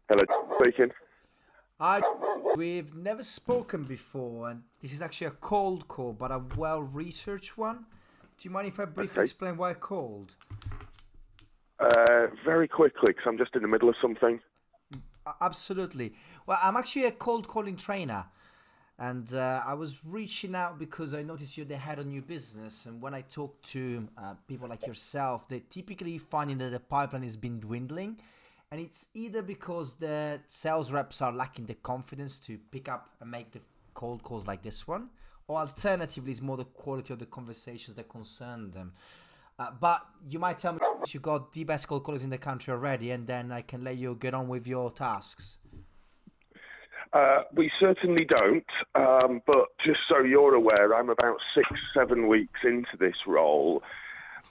Hello, speaking. I we've never spoken before, and this is actually a cold call, but a well-researched one. Do you mind if I briefly Okay. explain why I called? Very quickly, because I'm just in the middle of something. Absolutely. Well, I'm actually a cold calling trainer, and I was reaching out because I noticed you're the head of new business, and when I talk to people like yourself, they typically finding that the pipeline has been dwindling, and it's either because the sales reps are lacking the confidence to pick up and make the cold calls like this one, or alternatively, it's more the quality of the conversations that concern them. But you might tell me you got the best cold callers in the country already, and then I can let you get on with your tasks. We certainly don't, but just so you're aware, I'm about 6, 7 weeks into this role.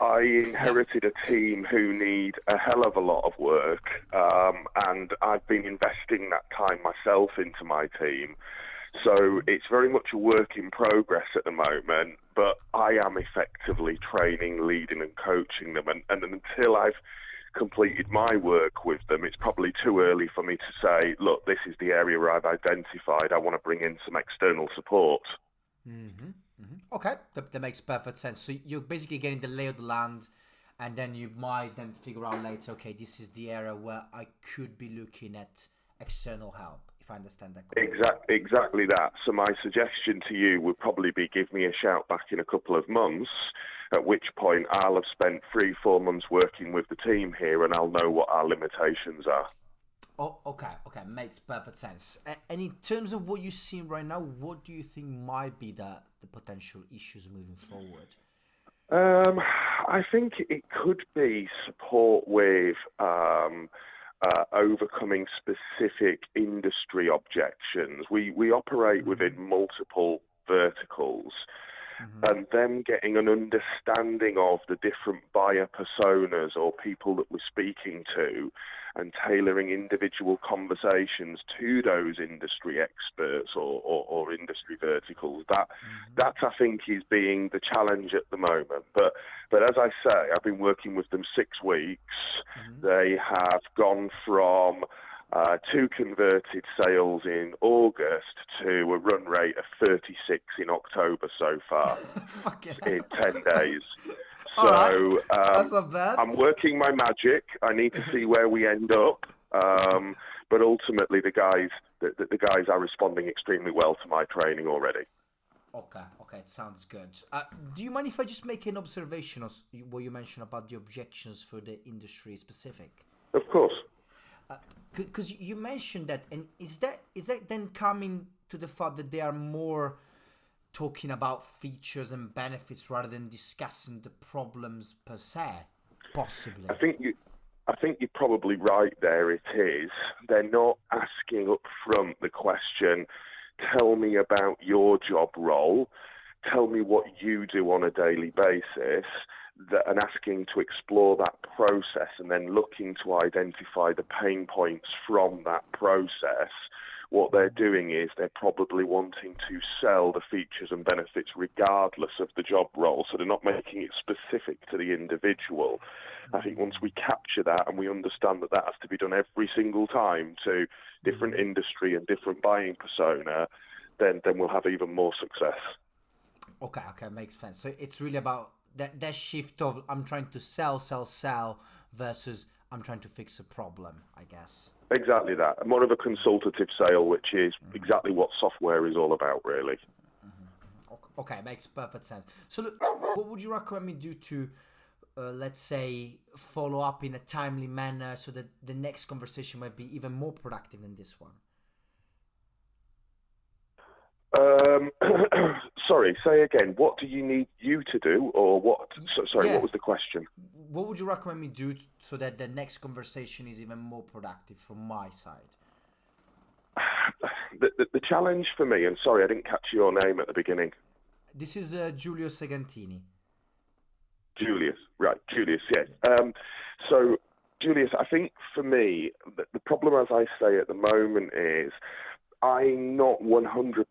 I Yeah. inherited a team who need a hell of a lot of work, and I've been investing that time myself into my team. So it's very much a work in progress at the moment, but I am effectively training, leading and coaching them. And until I've completed my work with them, it's probably too early for me to say, look, this is the area where I've identified I want to bring in some external support. Okay, that makes perfect sense. So you're basically getting the lay of the land, and then you might then figure out later, okay, this is the area where I could be looking at external help, if I understand that correctly. Exactly that. So my suggestion to you would probably be give me a shout back in a couple of months, at which point I'll have spent 3, 4 months working with the team here and I'll know what our limitations are. Oh, okay, makes perfect sense. And in terms of what you're seeing right now, what do you think might be the potential issues moving forward? I think it could be support with overcoming specific industry objections. We operate within multiple verticals, and them getting an understanding of the different buyer personas or people that we're speaking to and tailoring individual conversations to those industry experts or industry verticals. That I think is being the challenge at the moment. But as I say, I've been working with them 6 weeks. They have gone from 2 converted sales in August to a run rate of 36 in October so far Fucking in hell. 10 days. All right, So that's not bad. I'm working my magic. I need to see where we end up. But ultimately, the guys are responding extremely well to my training already. Okay, it sounds good. Do you mind if I just make an observation of what you mentioned about the objections for the industry specific? Of course. Because you mentioned that, and is that then coming to the fact that they are more talking about features and benefits rather than discussing the problems per se, possibly? I think you're probably right there. It is. They're not asking up front the question, tell me about your job role, tell me what you do on a daily basis, and asking to explore that process and then looking to identify the pain points from that process. What they're doing is they're probably wanting to sell the features and benefits regardless of the job role. So they're not making it specific to the individual. I think once we capture that and we understand that that has to be done every single time to different industry and different buying persona, then we'll have even more success. Okay, makes sense. So it's really about that shift of I'm trying to sell versus I'm trying to fix a problem, I guess. Exactly that. More of a consultative sale, which is exactly what software is all about, really. Okay, makes perfect sense. So look, what would you recommend me do to, let's say, follow up in a timely manner so that the next conversation might be even more productive than this one? Um, sorry, say again. What do you need you to do, or what? Sorry, what Yeah. was the question? What would you recommend me do so that the next conversation is even more productive from my side? The challenge for me, and sorry, I didn't catch your name at the beginning. This is Giulio Segantini. Julius, right? Julius, yes. So, Julius, I think for me, the problem, as I say at the moment, is I'm not 100%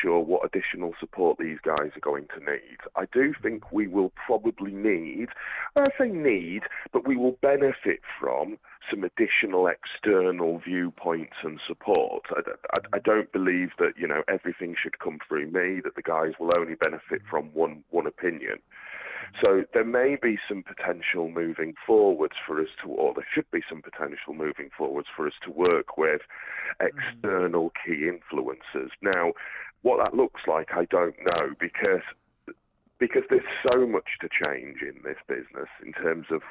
sure what additional support these guys are going to need. I do think we will probably need, I say need, but we will benefit from some additional external viewpoints and support. I don't believe that, everything should come through me, that the guys will only benefit from one opinion. So there may be some potential moving forwards for us to, or there should be some potential moving forwards for us to work with external key influencers. Now, what that looks like, I don't know, because there's so much to change in this business in terms of,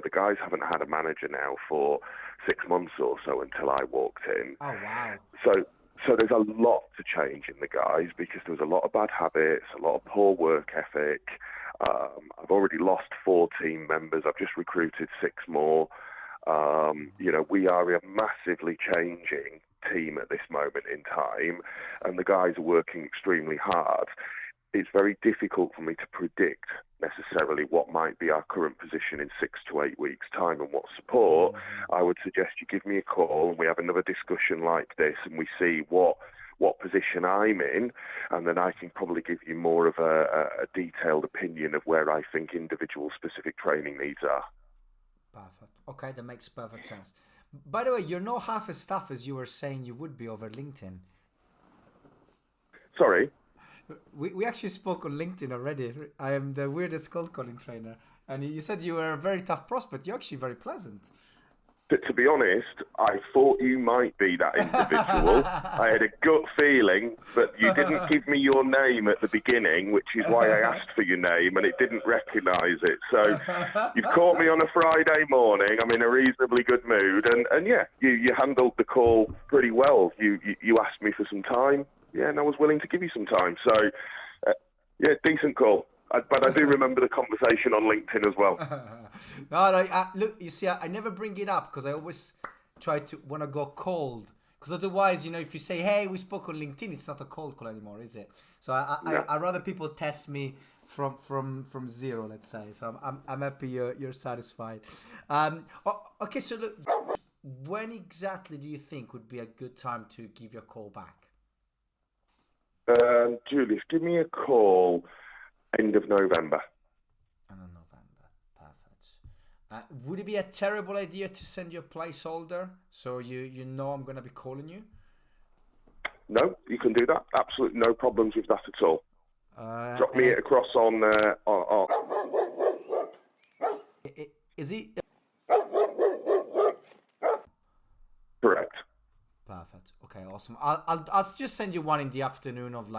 the guys haven't had a manager now for 6 months or so until I walked in. Oh, wow. So there's a lot to change in the guys because there was a lot of bad habits, a lot of poor work ethic. I've already lost 4 team members. I've just recruited 6 more. We are a massively changing team at this moment in time, and the guys are working extremely hard. It's very difficult for me to predict necessarily what might be our current position in 6 to 8 weeks' time and what support. I would suggest you give me a call and we have another discussion like this and we see what position I'm in, and then I can probably give you more of a detailed opinion of where I think individual specific training needs are. Perfect. Okay, that makes perfect sense. By the way, you're not half as tough as you were saying you would be over LinkedIn. Sorry? We actually spoke on LinkedIn already. I am the weirdest cold calling trainer. And you said you were a very tough prospect. You're actually very pleasant. To be honest, I thought you might be that individual. I had a gut feeling, but you didn't give me your name at the beginning, which is why I asked for your name, and it didn't recognise it. So you've caught me on a Friday morning. I'm in a reasonably good mood, and yeah, you handled the call pretty well. You asked me for some time, yeah, and I was willing to give you some time. So, yeah, decent call. But I do remember the conversation on LinkedIn as well. Look, you see, I never bring it up because I always try to want to go cold. Because otherwise, if you say, hey, we spoke on LinkedIn, it's not a cold call anymore, is it? So I'd rather people test me from zero, let's say. So I'm happy you're satisfied. Okay, so look, when exactly do you think would be a good time to give you a call back? Julius, give me a call end of November. End of November, perfect. Would it be a terrible idea to send you a placeholder so you know I'm going to be calling you? No, you can do that. Absolutely no problems with that at all. Drop me it across on... Is he... Correct. Perfect. Okay, awesome. I'll just send you one in the afternoon of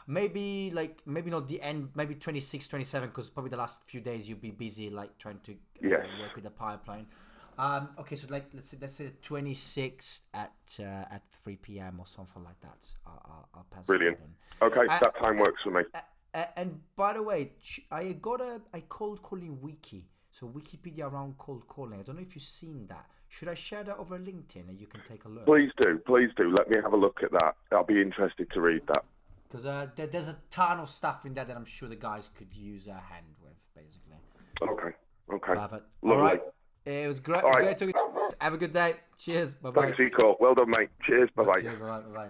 maybe not the end, maybe 26, 27, because probably the last few days you'll be busy trying to work with the pipeline. Okay, so let's say 26 at 3 p.m. or something like that. I'll pencil. Brilliant. Okay, that time works for me. And by the way, I got a cold calling wiki. So Wikipedia around cold calling. I don't know if you've seen that. Should I share that over LinkedIn and you can take a look? Please do. Let me have a look at that. I'll be interested to read that. Because there's a ton of stuff in there that I'm sure the guys could use a hand with, basically. Okay. Perfect. Lovely. All right. It was great. Great talking. Have a good day. Cheers. Bye-bye. Thanks for your call. Well done, mate. Cheers. Bye-bye. Cheers. Bye-bye.